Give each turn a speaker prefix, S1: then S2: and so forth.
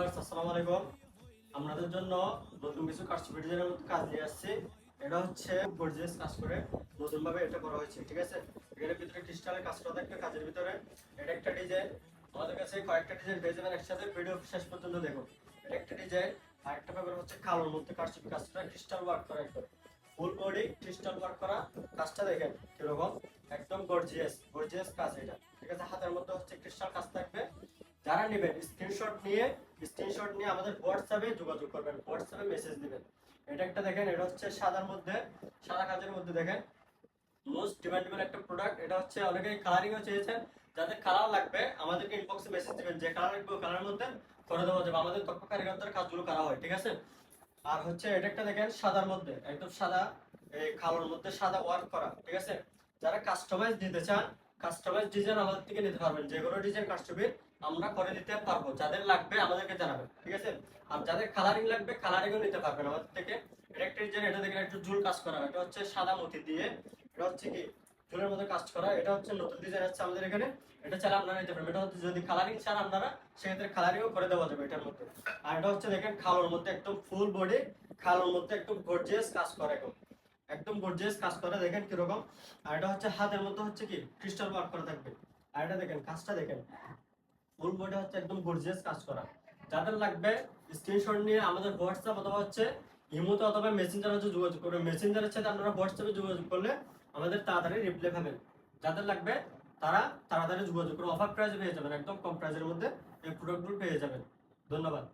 S1: Viewers আসসালামু আলাইকুম। আপনাদের জন্য নতুন কিছু কাস্টমার ডিজাইনের মধ্যে কাজ নিয়ে আসছি। এটা হচ্ছে গর্জিয়াস কাজ করে নতুন ভাবে এটা করা হয়েছে, ঠিক আছে। এর ভিতরে ক্রিস্টালের কাজ করা থাকবে কাজের ভিতরে। এটা একটা ডিজাইন, আমাদের কাছে কয়েকটা ডিজাইন পেয়ে যাবেন একসাথে, ভিডিও শেষ পর্যন্ত দেখুন। এটা একটা ডিজাইন, আর একটা ব্যাপার হচ্ছে কালোর মধ্যে কাস্টমার কাজটা ক্রিস্টাল ওয়ার্ক করা একদম ফুল বডি ক্রিস্টাল ওয়ার্ক করা। কাজটা দেখেন কিরকম, একদম গর্জিয়াস গর্জিয়াস কাজ এটা, ঠিক আছে। হাতের মধ্যে হচ্ছে ক্রিস্টাল কাজ থাকবে। যারা নেবেন স্ক্রিনশট নিয়ে আমাদের হোয়াটসঅ্যাপে যোগাযোগ করবেন, হোয়াটসঅ্যাপে মেসেজ দিবেন। এটা একটা দেখেন, এটা হচ্ছে সাদার মধ্যে, সাদা কাজের মধ্যে দেখেন মোস্ট ডিমান্ডেবল একটা প্রোডাক্ট। এটা হচ্ছে অনেকেই কালারিংও চেয়েছেন, যাদের কালার লাগবে আমাদেরকে ইনবক্সে মেসেজ দিবেন, যে কালার লাগবে কালারের মধ্যে করে দেওয়া যাবে। আমাদের দক্ষ কারিগরদের কাজগুলো করা হয়, ঠিক আছে। আর হচ্ছে এটা একটা দেখেন সাদার মধ্যে, একদম সাদা, এই কালোর মধ্যে সাদা ওয়ার্ক করা, ঠিক আছে। যারা কাস্টমাইজ দিতে চান, কাস্টমাইজ ডিজাইন আমাদের থেকে নিতে পারবেন, যে কোনো ডিজাইন কাস্টমাইজ আমরা করে দিতে পারবো। যাদের লাগবে আমাদেরকে জানাবেন, ঠিক আছে। আর যাদের কালারিং লাগবে কালারিংও নিতে পারবেন আমাদের থেকে। এটা একটা ডিজাইন, এটা দেখেন একটু ঝুল কাজ করা, এটা হচ্ছে সাদা মতি দিয়ে, এটা হচ্ছে কি ঝুলের মধ্যে কাজ করা। এটা হচ্ছে নতুন ডিজাইন আছে আমাদের এখানে, এটা চাইলে আপনারা নিতে পারবেন। এটা হচ্ছে যদি কালারিং চান আপনারা, সেক্ষেত্রে কালারিংও করে দেওয়া যাবে এটার মধ্যে। আর এটা হচ্ছে দেখেন খালোর মধ্যে একদম ফুল বডি, খালোর মধ্যে একদম গর্জিয়াস কাজ করে, একদম গর্জিয়াস কাজ করে, দেখেন কিরকম। আর এটা হচ্ছে হাতের মধ্যে হচ্ছে কি ক্রিস্টাল ওয়ার্ক করা থাকবে। আর এটা দেখেন কাজটা দেখেন, ফুল বডি হচ্ছে একদম গর্জিয়াস কাজ করা। যাদের লাগবে স্ক্রিনশট নিয়ে আমাদের হোয়াটসঅ্যাপ অথবা হচ্ছে ইমোতে অথবা মেসেঞ্জারে হচ্ছে যোগাযোগ করবেন। মেসেঞ্জারের সাথে আপনারা হোয়াটসঅ্যাপে যোগাযোগ করলে আমাদের তাড়াতাড়ি রিপ্লাই পাবেন। যাদের লাগবে তারা তাড়াতাড়ি যোগাযোগ করে অফার প্রাইসে পেয়ে যাবেন, একদম কম প্রাইসের মধ্যে এই প্রোডাক্টগুলো পেয়ে যাবেন। ধন্যবাদ।